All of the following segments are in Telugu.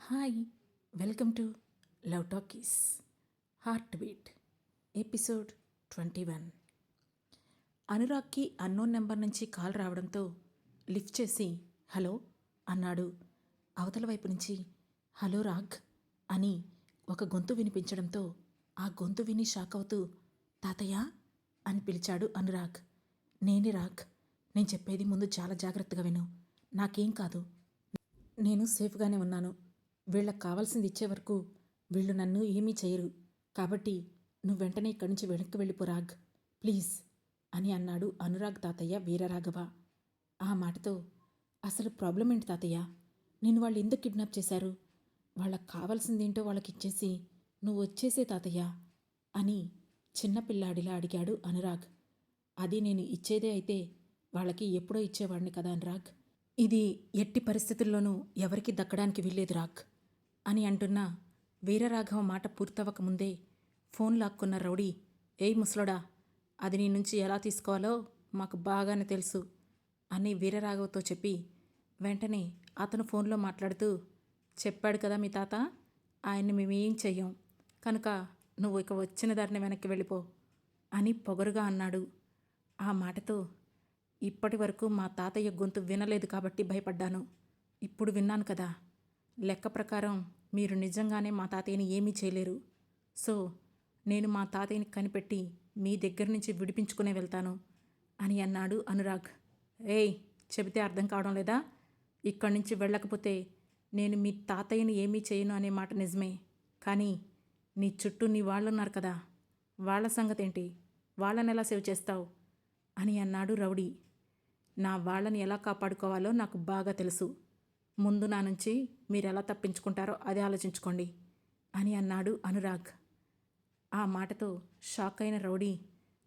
Hi, welcome to love talkies heartbeat episode 21. అనురాగ్కి అన్నోన్ నెంబర్ నుంచి కాల్ రావడంతో లిఫ్ట్ చేసి హలో అన్నాడు. అవతల వైపు నుంచి హలో రాగ్ అని ఒక గొంతు వినిపించడంతో ఆ గొంతు విని షాక్ అవుతూ తాతయ్య అని పిలిచాడు అనురాగ్. నేనే రాగ్, నేను చెప్పేది ముందు చాలా జాగ్రత్తగా విను. నాకేం కాదు, నేను సేఫ్గానే ఉన్నాను. వీళ్ళకి కావాల్సింది ఇచ్చే వరకు వీళ్ళు నన్ను ఏమీ చేయరు. కాబట్టి నువ్వు వెంటనే ఇక్కడి నుంచి వెనక్కి వెళ్ళిపో రాగ్, ప్లీజ్ అని అన్నాడు అనురాగ్ తాతయ్య వీరరాఘవ. ఆ మాటతో అసలు ప్రాబ్లం ఏంటి తాతయ్య? నేను వాళ్ళు ఎందుకు కిడ్నాప్ చేశారు? వాళ్ళకి కావాల్సిందేంటో వాళ్ళకి ఇచ్చేసి నువ్వు వచ్చేసే తాతయ్య అని చిన్నపిల్లాడిలా అడిగాడు అనురాగ్. అది నేను ఇచ్చేదే అయితే వాళ్ళకి ఎప్పుడో ఇచ్చేవాడిని కదా అనురాగ్. ఇది ఎట్టి పరిస్థితుల్లోనూ ఎవరికి దక్కడానికి వీల్లేదు రాగ్ అని అంటున్న వీరరాఘవ మాట పూర్తవకముందే ఫోన్ లాక్కున్న రౌడీ, ఏయ్ ముసలోడా, అది నీ నుంచి ఎలా తీసుకోవాలో మాకు బాగానే తెలుసు అని వీరరాఘవతో చెప్పి వెంటనే అతను ఫోన్లో మాట్లాడుతూ, చెప్పాడు కదా మీ తాత, ఆయన్ని మేమేం చెయ్యం, కనుక నువ్వు ఇక వచ్చిన దారిని వెనక్కి వెళ్ళిపో అని పొగరుగా అన్నాడు. ఆ మాటతో ఇప్పటి వరకు మా తాతయ్య గొంతు వినలేదు కాబట్టి భయపడ్డాను. ఇప్పుడు విన్నాను కదా, లెక్క ప్రకారం మీరు నిజంగానే మా తాతయ్యని ఏమీ చేయలేరు. సో నేను మా తాతయ్యని కనిపెట్టి మీ దగ్గర నుంచి విడిపించుకునే వెళ్తాను అని అన్నాడు అనురాగ్. ఏయ్, చెబితే అర్థం కావడం లేదా? ఇక్కడి నుంచి వెళ్ళకపోతే నేను మీ తాతయ్యని ఏమీ చేయను అనే మాట నిజమే, కానీ నీ చుట్టూ నీ వాళ్ళున్నారు కదా, వాళ్ళ సంగతేంటి? వాళ్ళని ఎలా సేవ్ చేస్తావు అని అన్నాడు రౌడీ. నా వాళ్ళని ఎలా కాపాడుకోవాలో నాకు బాగా తెలుసు. ముందు నా నుంచి మీరు ఎలా తప్పించుకుంటారో అదే ఆలోచించుకోండి అని అన్నాడు అనురాగ్. ఆ మాటతో షాక్ అయిన రౌడీ,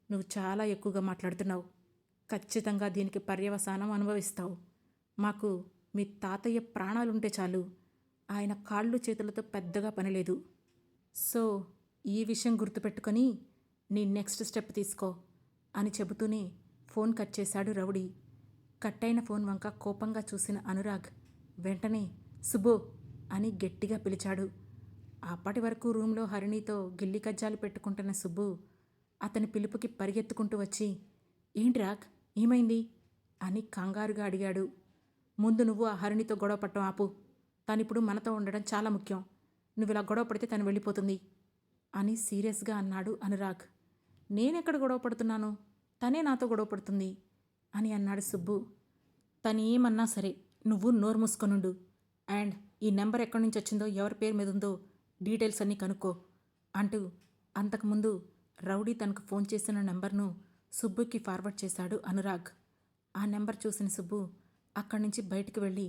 నువ్వు చాలా ఎక్కువగా మాట్లాడుతున్నావు. ఖచ్చితంగా దీనికి పర్యవసానం అనుభవిస్తావు. మాకు మీ తాతయ్య ప్రాణాలుంటే చాలు. ఆయన కాళ్ళు చేతులతో పెద్దగా పనిలేదు. సో ఈ విషయం గుర్తుపెట్టుకొని నీ నెక్స్ట్ స్టెప్ తీసుకో అని చెబుతూనే ఫోన్ కట్ చేశాడు రౌడీ. కట్ అయిన ఫోన్ వంక కోపంగా చూసిన అనురాగ్ వెంటనే సుబ్బు అని గట్టిగా పిలిచాడు. అప్పటి వరకు రూమ్లో హరిణితో గిల్లి కజ్జాలు పెట్టుకుంటున్న సుబ్బు అతని పిలుపుకి పరిగెత్తుకుంటూ వచ్చి, ఏంటి రాగ్, ఏమైంది అని కంగారుగా అడిగాడు. ముందు నువ్వు ఆ హరిణితో గొడవ పట్టం ఆపు. తనిప్పుడు మనతో ఉండడం చాలా ముఖ్యం. నువ్వు ఇలా గొడవ పడితే తను వెళ్ళిపోతుంది అని సీరియస్గా అన్నాడు అనురాగ్. నేనెక్కడ గొడవ పడుతున్నాను, తనే నాతో గొడవ పడుతుంది అని అన్నాడు సుబ్బు. తను ఏమన్నా సరే నువ్వు నోరు మూసుకొనుండు. అండ్ ఈ నెంబర్ ఎక్కడి నుంచి వచ్చిందో, ఎవరి పేరు మీద ఉందో డీటెయిల్స్ అన్నీ కనుక్కో అంటూ అంతకుముందు రౌడీ తనకు ఫోన్ చేసిన నెంబర్ను సుబ్బుకి ఫార్వర్డ్ చేశాడు అనురాగ్. ఆ నెంబర్ చూసిన సుబ్బు అక్కడి నుంచి బయటికి వెళ్ళి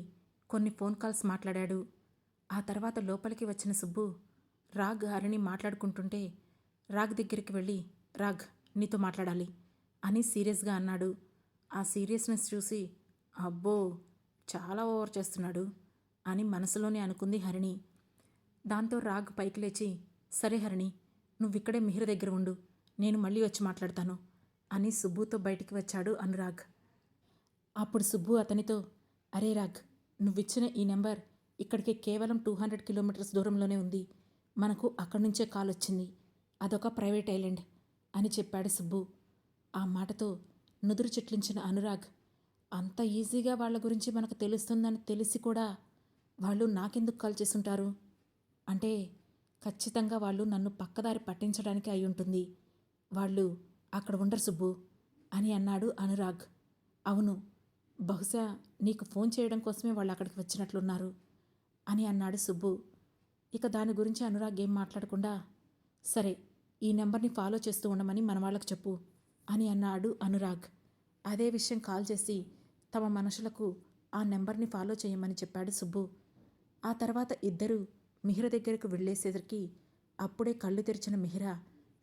కొన్ని ఫోన్ కాల్స్ మాట్లాడాడు. ఆ తర్వాత లోపలికి వచ్చిన సుబ్బు రాగ్ హరిని మాట్లాడుకుంటుంటే రాగ్ దగ్గరికి వెళ్ళి, రాగ్ నీతో మాట్లాడాలి అని సీరియస్గా అన్నాడు. ఆ సీరియస్నెస్ చూసి అబ్బో చాలా ఓవర్ చేస్తున్నాడు అని మనసులోనే అనుకుంది హరిణి. దాంతో రాగ్ పైకి లేచి, సరే హరిణి, నువ్విక్కడే మిహిర దగ్గర ఉండు, నేను మళ్ళీ వచ్చి మాట్లాడతాను అని సుబ్బుతో బయటికి వచ్చాడు అనురాగ్. అప్పుడు సుబ్బు అతనితో, అరే రాగ్, నువ్విచ్చిన ఈ నెంబర్ ఇక్కడికి కేవలం 200 కిలోమీటర్స్ దూరంలోనే ఉంది. మనకు అక్కడి నుంచే కాల్ వచ్చింది. అదొక ప్రైవేట్ ఐలాండ్ అని చెప్పాడు సుబ్బు. ఆ మాటతో నుదురు చిట్లించిన అనురాగ్, అంత ఈజీగా వాళ్ళ గురించి మనకు తెలుస్తుందని తెలిసి కూడా వాళ్ళు నాకెందుకు కాల్ చేసుంటారు? అంటే ఖచ్చితంగా వాళ్ళు నన్ను పక్కదారి పట్టించడానికి అయి ఉంటుంది. వాళ్ళు అక్కడ ఉండరు సుబ్బు అని అన్నాడు అనురాగ్. అవును, బహుశా నీకు ఫోన్ చేయడం కోసమే వాళ్ళు అక్కడికి వచ్చినట్లున్నారు అని అన్నాడు సుబ్బు. ఇక దాని గురించి అనురాగ్ ఏం మాట్లాడకుండా, సరే ఈ నెంబర్ని ఫాలో చేస్తూ ఉండమని మన వాళ్ళకు చెప్పు అని అన్నాడు అనురాగ్. అదే విషయం కాల్ చేసి తమ మనుషులకు ఆ నెంబర్ని ఫాలో చేయమని చెప్పాడు సుబ్బు. ఆ తర్వాత ఇద్దరూ మిహిర దగ్గరకు వెళ్ళేసరికి అప్పుడే కళ్ళు తెరిచిన మిహిర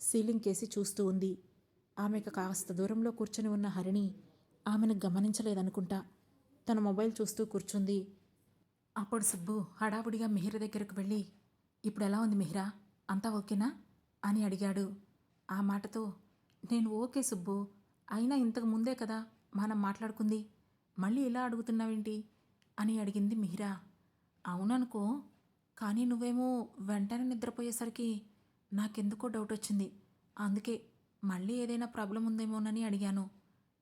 సీలింగ్ కేసి చూస్తూ ఉంది. ఆమెకు కాస్త దూరంలో కూర్చొని ఉన్న హరిణి ఆమెను గమనించలేదనుకుంటా. తన మొబైల్ చూస్తూ కూర్చుంది. అప్పుడు సుబ్బు హడావుడిగా మిహిర దగ్గరకు వెళ్ళి, ఇప్పుడు ఎలా ఉంది మిహిర, అంతా ఓకేనా అని అడిగాడు. ఆ మాటతో, నేను ఓకే సుబ్బు, అయినా ఇంతకు ముందే కదా మనం మాట్లాడుకుంది, మళ్ళీ ఇలా అడుగుతున్నావేంటి అని అడిగింది మిహిర. అవుననుకో, కానీ నువ్వేమో వెంటనే నిద్రపోయేసరికి నాకెందుకో డౌట్ వచ్చింది. అందుకే మళ్ళీ ఏదైనా ప్రాబ్లం ఉందేమోనని అడిగాను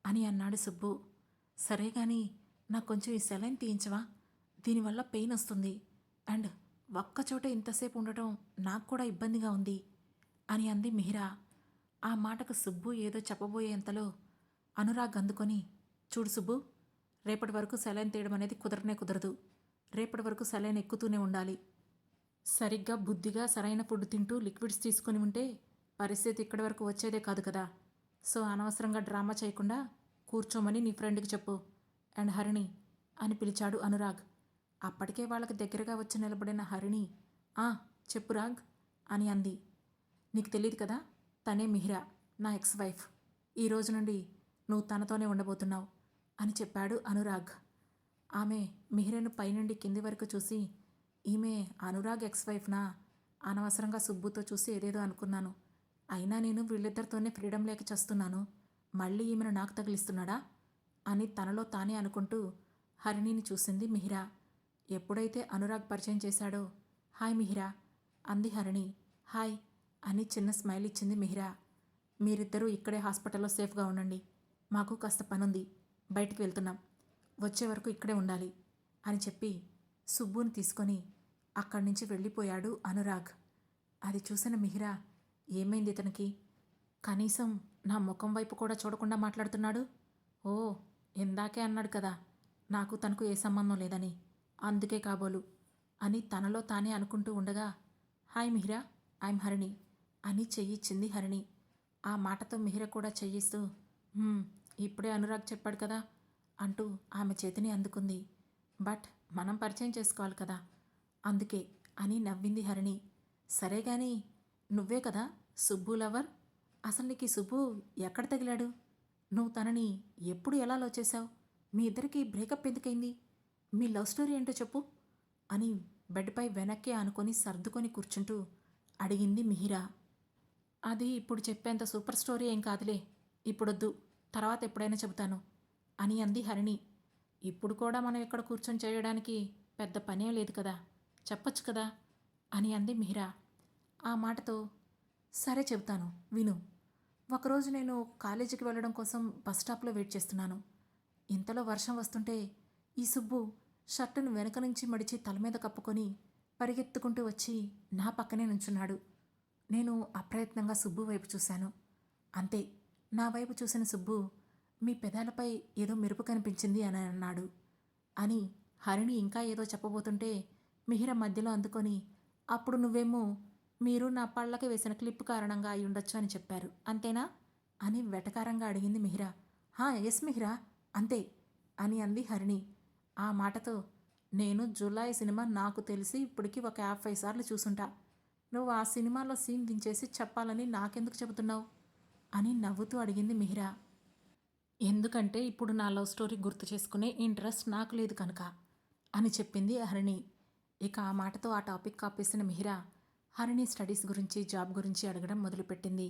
అని అన్నాడు సుబ్బు. సరే కానీ నాకు కొంచెం ఈ సెలైన్ తీయించవా? దీనివల్ల పెయిన్ వస్తుంది. అండ్ ఒక్కచోట ఇంతసేపు ఉండటం నాకు కూడా ఇబ్బందిగా ఉంది అని అంది మిహిరా. ఆ మాటకు సుబ్బు ఏదో చెప్పబోయేంతలో అనురాగ్ అందుకొని, చూడు సుబ్బు, రేపటి వరకు సెలైన్ తీయడం అనేది కుదరనే కుదరదు. రేపటి వరకు సెలైన్ ఎక్కుతూనే ఉండాలి. సరిగ్గా బుద్ధిగా సరైన ఫుడ్ తింటూ లిక్విడ్స్ తీసుకుని ఉంటే పరిస్థితి ఇక్కడి వరకు వచ్చేదే కాదు కదా. సో అనవసరంగా డ్రామా చేయకుండా కూర్చోమని నీ ఫ్రెండ్కి చెప్పు. అండ్ హరిణి అని పిలిచాడు అనురాగ్. అప్పటికే వాళ్ళకి దగ్గరగా వచ్చి నిలబడిన హరిణి, ఆ చెప్పు రాగ్ అని అంది. నీకు తెలియదు కదా, తనే మిహిరా, నా ఎక్స్ వైఫ్. ఈ రోజు నుండి నువ్వు తనతోనే ఉండబోతున్నావు అని చెప్పాడు అనురాగ్. ఆమె మిహిరను పైనుండి కింది వరకు చూసి, ఈమె అనురాగ్ ఎక్స్ వైఫ్నా? అనవసరంగా సుబ్బుతో చూసి ఏదేదో అనుకున్నాను. అయినా నేను వీళ్ళిద్దరితోనే ఫ్రీడమ్ లేక చేస్తున్నాను. మళ్ళీ ఈమెను నాకు తగిలిస్తున్నాడా అని తనలో తానే అనుకుంటూ హరిణిని చూసింది మిహిరా. ఎప్పుడైతే అనురాగ్ పరిచయం చేశాడో, హాయ్ మిహిరా అంది హరిణి. హాయ్ అని చిన్న స్మైల్ ఇచ్చింది మిహిరా. మీరిద్దరూ ఇక్కడే హాస్పిటల్లో సేఫ్గా ఉండండి. మాకు కాస్త పనుంది, బయటికి వెళ్తున్నాం. వచ్చే వరకు ఇక్కడే ఉండాలి అని చెప్పి సుబ్బుని తీసుకొని అక్కడి నుంచి వెళ్ళిపోయాడు అనురాగ్. అది చూసిన మిహిరా, ఏమైంది ఇతనికి? కనీసం నా ముఖం వైపు కూడా చూడకుండా మాట్లాడుతున్నాడు. ఓ, ఇందాకే అన్నాడు కదా నాకు తనకు ఏ సంబంధం లేదని, అందుకే కాబోలు అని తనలో తానే అనుకుంటూ ఉండగా, హాయ్ మిహిరా, ఐఎమ్ హరిణి అని చెయ్యిచ్చింది హరిణి. ఆ మాటతో మిహిర కూడా చెయ్యిస్తూ, ఇప్పుడే అనురాగ్ చెప్పాడు కదా అంటూ ఆమె చేతిని అందుకుంది. బట్ మనం పరిచయం చేసుకోవాలి కదా, అందుకే అని నవ్వింది హరిణి. సరే గాని నువ్వే కదా సుబ్బు లవర్? అసలు నీకు ఈ సుబ్బు ఎక్కడ తగిలాడు? నువ్వు తనని ఎప్పుడు ఎలా లవ్ చేశావు? మీ ఇద్దరికి బ్రేకప్ ఎందుకైంది? మీ లవ్ స్టోరీ ఏంటో చెప్పు అని బెడ్పై వెనక్కి ఆనుకొని సర్దుకొని కూర్చుంటూ అడిగింది మిహిరా. అది ఇప్పుడు చెప్పేంత సూపర్ స్టోరీ ఏం కాదులే, ఇప్పుడొద్దు, తర్వాత ఎప్పుడైనా చెబుతాను అని అంది హరిణి. ఇప్పుడు కూడా మనం ఇక్కడ కూర్చొని చేయడానికి పెద్ద పనే లేదు కదా, చెప్పొచ్చు కదా అని అంది మిహిరా. ఆ మాటతో, సరే చెబుతాను విను. ఒకరోజు నేను కాలేజీకి వెళ్ళడం కోసం బస్ స్టాప్లో వెయిట్ చేస్తున్నాను. ఇంతలో వర్షం వస్తుంటే ఈ సుబ్బు షర్టును వెనక నుంచి మడిచి తల మీద కప్పుకొని పరిగెత్తుకుంటూ వచ్చి నా పక్కనే నుంచున్నాడు. నేను అప్రయత్నంగా సుబ్బు వైపు చూశాను. అంతే, నా వైపు చూసిన సుబ్బు, మీ పెదాలపై ఏదో మెరుపు కనిపించింది అని అన్నాడు. అని హరిణి ఇంకా ఏదో చెప్పబోతుంటే మిహిర మధ్యలో అందుకొని, అప్పుడు నువ్వేమో మీరు నా పళ్ళకి వేసిన క్లిప్ కారణంగా అయి ఉండొచ్చు అని చెప్పారు, అంతేనా అని వెటకారంగా అడిగింది మిహిర. ఎస్ మిహిరా, అంతే అని అంది హరిణి. ఆ మాటతో, నేను జులాయి సినిమా నాకు తెలిసి ఇప్పటికి ఒక 50 సార్లు చూసుంటా. నువ్వు ఆ సినిమాలో సీన్ దించేసి చెప్పాలని నాకెందుకు చెబుతున్నావు అని నవ్వుతూ అడిగింది మిహిరా. ఎందుకంటే ఇప్పుడు నా లవ్ స్టోరీ గుర్తు చేసుకునే ఇంట్రెస్ట్ నాకు లేదు కనుక అని చెప్పింది హరిణి. ఇక ఆ మాటతో ఆ టాపిక్ ఆపేసిన మిహిరా హరిణి స్టడీస్ గురించి, జాబ్ గురించి అడగడం మొదలుపెట్టింది.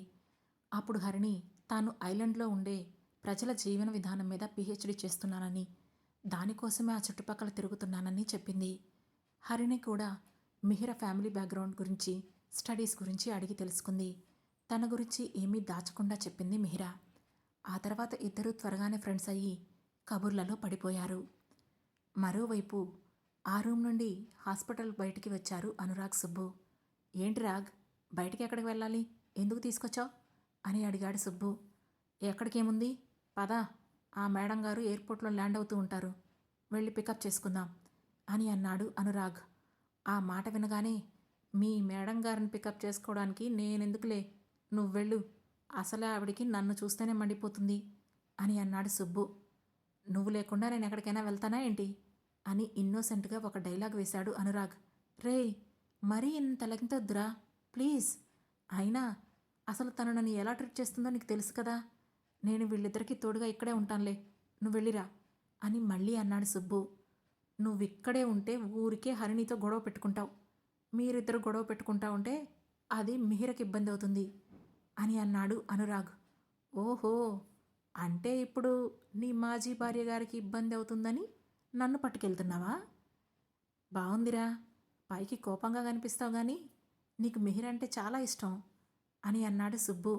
అప్పుడు హరిణి తాను ఐలాండ్లో ఉండే ప్రజల జీవన విధానం మీద పిహెచ్డి చేస్తున్నానని, దానికోసమే ఆ చుట్టుపక్కల తిరుగుతున్నానని చెప్పింది. హరిణి కూడా మిహిర ఫ్యామిలీ బ్యాక్గ్రౌండ్ గురించి, స్టడీస్ గురించి అడిగి తెలుసుకుంది. తన గురించి ఏమీ దాచకుండా చెప్పింది మిహిర. ఆ తర్వాత ఇద్దరూ త్వరగానే ఫ్రెండ్స్ అయ్యి కబుర్లలో పడిపోయారు. మరోవైపు ఆ రూమ్ నుండి హాస్పిటల్ బయటికి వచ్చారు అనురాగ్, సుబ్బు. ఏంటి రాగ్, బయటికి ఎక్కడికి వెళ్ళాలి, ఎందుకు తీసుకొచ్చావు అని అడిగాడు సుబ్బు. ఎక్కడికేముంది, పదా, ఆ మేడం గారు ఎయిర్పోర్ట్లో ల్యాండ్ అవుతూ ఉంటారు, వెళ్ళి పికప్ చేసుకుందాం అని అన్నాడు అనురాగ్. ఆ మాట వినగానే, మీ మేడం గారిని పికప్ చేసుకోవడానికి నేనెందుకులే, నువ్వు వెళ్ళు, అసలే ఆవిడికి నన్ను చూస్తేనే మండిపోతుంది అని అన్నాడు సుబ్బు. నువ్వు లేకుండా నేను ఎక్కడికైనా వెళ్తానా ఏంటి అని ఇన్నోసెంట్గా ఒక డైలాగ్ వేశాడు అనురాగ్. రే, మరీ ఇంత లెంతొద్దురా ప్లీజ్. అయినా అసలు తను నన్ను ఎలా ట్రీట్ చేస్తుందో నీకు తెలుసు కదా, నేను వీళ్ళిద్దరికీ తోడుగా ఇక్కడే ఉంటానులే, నువ్వు వెళ్ళిరా అని మళ్ళీ అన్నాడు సుబ్బు. నువ్విక్కడే ఉంటే ఊరికే హరిణితో గొడవ పెట్టుకుంటావు, మీరిద్దరు గొడవ పెట్టుకుంటా ఉంటే అది మిహిరకి ఇబ్బంది అవుతుంది అని అన్నాడు అనురాగ్. ఓహో, అంటే ఇప్పుడు నీ మాజీ భార్య గారికి ఇబ్బంది అవుతుందని నన్ను పట్టుకెళ్తున్నావా? బాగుందిరా, పైకి కోపంగా కనిపిస్తావు కానీ నీకు మిహిర్ అంటే చాలా ఇష్టం అని అన్నాడు సుబ్బు.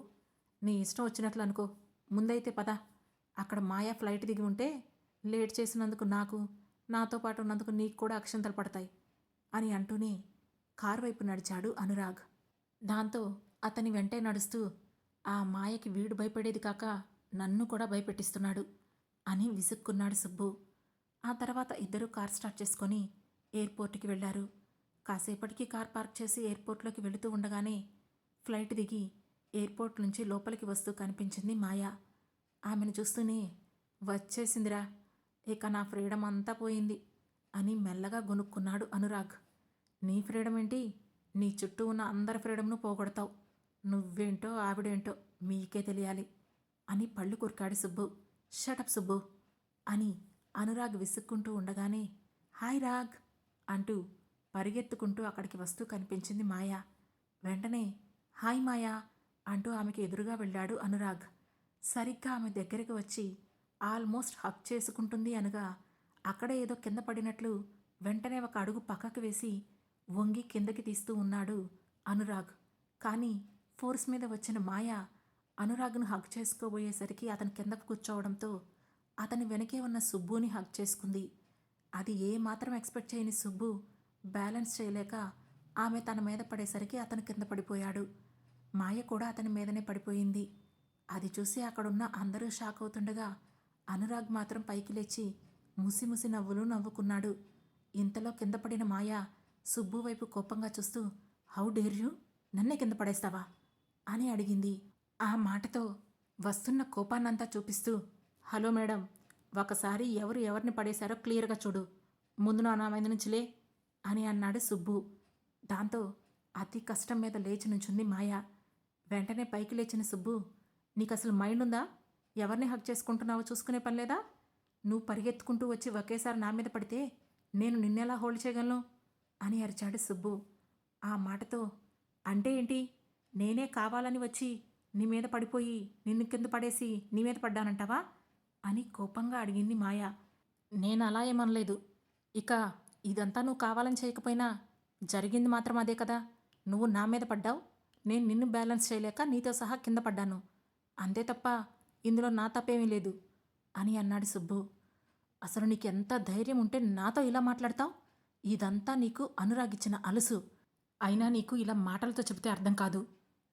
నీ ఇష్టం వచ్చినట్లు అనుకో, ముందైతే పద. అక్కడ మాయా ఫ్లైట్ దిగి ఉంటే లేట్ చేసినందుకు నాకు, నాతో పాటు ఉన్నందుకు నీకు కూడా అక్షంతలు పడతాయి అని అంటూనే కారు వైపు నడిచాడు అనురాగ్. దాంతో అతని వెంటే నడుస్తూ ఆ మాయకి వీడు భయపడేది కాక నన్ను కూడా భయపెట్టిస్తున్నాడు అని విసుక్కున్నాడు సుబ్బు. ఆ తర్వాత ఇద్దరూ కార్ స్టార్ట్ చేసుకొని ఎయిర్పోర్ట్కి వెళ్లారు. కాసేపటికి కార్ పార్క్ చేసి ఎయిర్పోర్ట్లోకి వెళుతూ ఉండగానే ఫ్లైట్ దిగి ఎయిర్పోర్ట్ నుంచి లోపలికి వస్తూ కనిపించింది మాయా. ఆమెను చూస్తూనే వచ్చేసిందిరా, ఇక నా ఫ్రీడమ్ అంతా పోయింది అని మెల్లగా గొనుక్కున్నాడు అనురాగ్. నీ ఫ్రీడమ్ ఏంటి? నీ చుట్టూ ఉన్న అందరి ఫ్రీడమ్ను పోగొడతావు. నువ్వేంటో ఆవిడేంటో మీకే తెలియాలి అని పళ్ళు కొరికాడు సుబ్బు. షటప్ సుబ్బు అని అనురాగ్ విసుక్కుంటూ ఉండగానే హాయ్ రాగ్ అంటూ పరిగెత్తుకుంటూ అక్కడికి వస్తూ కనిపించింది మాయా. వెంటనే హాయ్ మాయా అంటూ ఆమెకి ఎదురుగా వెళ్ళాడు అనురాగ్. సరిగ్గా ఆమె దగ్గరికి వచ్చి ఆల్మోస్ట్ హక్ చేసుకుంటుంది అనగా అక్కడే ఏదో కింద పడినట్లు వెంటనే ఒక అడుగు పక్కకు వేసి వంగి కిందకి తీస్తూ ఉన్నాడు అనురాగ్. కానీ ఫోర్స్ మీద వచ్చిన మాయా అనురాగ్ను హక్ చేసుకోబోయేసరికి అతను కిందకు కూర్చోవడంతో అతని వెనకే ఉన్న సుబ్బుని హక్ చేసుకుంది. అది ఏమాత్రం ఎక్స్పెక్ట్ చేయని సుబ్బు బ్యాలెన్స్ చేయలేక ఆమె తన మీద పడేసరికి అతను కింద పడిపోయాడు. మాయ కూడా అతని మీదనే పడిపోయింది. అది చూసి అక్కడున్న అందరూ షాక్ అవుతుండగా అనురాగ్ మాత్రం పైకి లేచి ముసిముసి నవ్వులు నవ్వుకున్నాడు. ఇంతలో కింద పడిన మాయ సుబ్బు వైపు కోపంగా చూస్తూ హౌ డేర్ యూ, నన్నే కింద పడేస్తావా అని అడిగింది. ఆ మాటతో వస్తున్న కోపాన్నంతా చూపిస్తూ హలో మేడం, ఒకసారి ఎవరు ఎవరిని పడేశారో క్లియర్గా చూడు, ముందు నా మీద నుంచిలే అని అన్నాడు సుబ్బు. దాంతో అతి కష్టం మీద లేచి నుంచుంది మాయా. వెంటనే పైకి లేచిన సుబ్బు, నీకు అసలు మైండ్ ఉందా? ఎవరిని హక్ చేసుకుంటున్నావో చూసుకునే పని లేదా? నువ్వు పరిగెత్తుకుంటూ వచ్చి ఒకేసారి నా మీద పడితే నేను నిన్నెలా హోల్డ్ చేయగలను అని అరిచాడు సుబ్బు. ఆ మాటతో అంటే ఏంటి, నేనే కావాలని వచ్చి నీ మీద పడిపోయి నిన్ను కింద పడేసి నీ మీద పడ్డానంటావా అని కోపంగా అడిగింది మాయా. నేను అలా ఏమనలేదు. ఇక ఇదంతా నువ్వు కావాలని చేయకపోయినా జరిగింది మాత్రం అదే కదా. నువ్వు నా మీద పడ్డావు, నేను నిన్ను బ్యాలెన్స్ చేయలేక నీతో సహా కింద పడ్డాను, అంతే తప్ప ఇందులో నా తప్పేమీ లేదు అని అన్నాడు సుబ్బు. అసలు నీకెంత ధైర్యం ఉంటే నాతో ఇలా మాట్లాడతావు? ఇదంతా నీకు అనురాగిచ్చిన అలుసు, అయినా నీకు ఇలా మాటలతో చెబితే అర్థం కాదు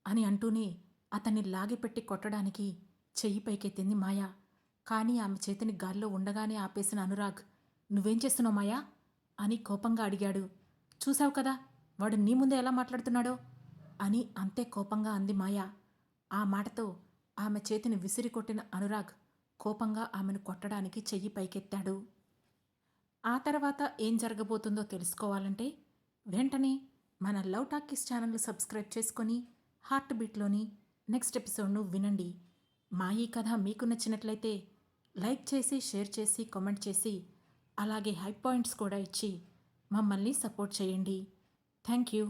అని అంటూనే అతన్ని లాగిపెట్టి కొట్టడానికి చెయ్యి పైకెత్తింది మాయా. కానీ ఆమె చేతిని గాల్లో ఉండగానే ఆపేసిన అనురాగ్ నువ్వేం చేస్తున్నావు మాయా అని కోపంగా అడిగాడు. చూశావు కదా వాడు నీ ముందే ఎలా మాట్లాడుతున్నాడో అని అంతే కోపంగా అంది మాయా. ఆ మాటతో ఆమె చేతిని విసిరి కొట్టిన అనురాగ్ కోపంగా ఆమెను కొట్టడానికి చెయ్యి పైకెత్తాడు. ఆ తర్వాత ఏం జరగబోతుందో తెలుసుకోవాలంటే వెంటనే మన లవ్ టాకీస్ ఛానల్ను సబ్స్క్రైబ్ చేసుకొని హార్ట్ బీట్లోని నెక్స్ట్ ఎపిసోడ్ను వినండి. మా ఈ కథ మీకు నచ్చినట్లయితే లైక్ చేసి, షేర్ చేసి, కామెంట్ చేసి, అలాగే హై పాయింట్స్ కూడా ఇచ్చి మమ్మల్ని సపోర్ట్ చేయండి. Thank you.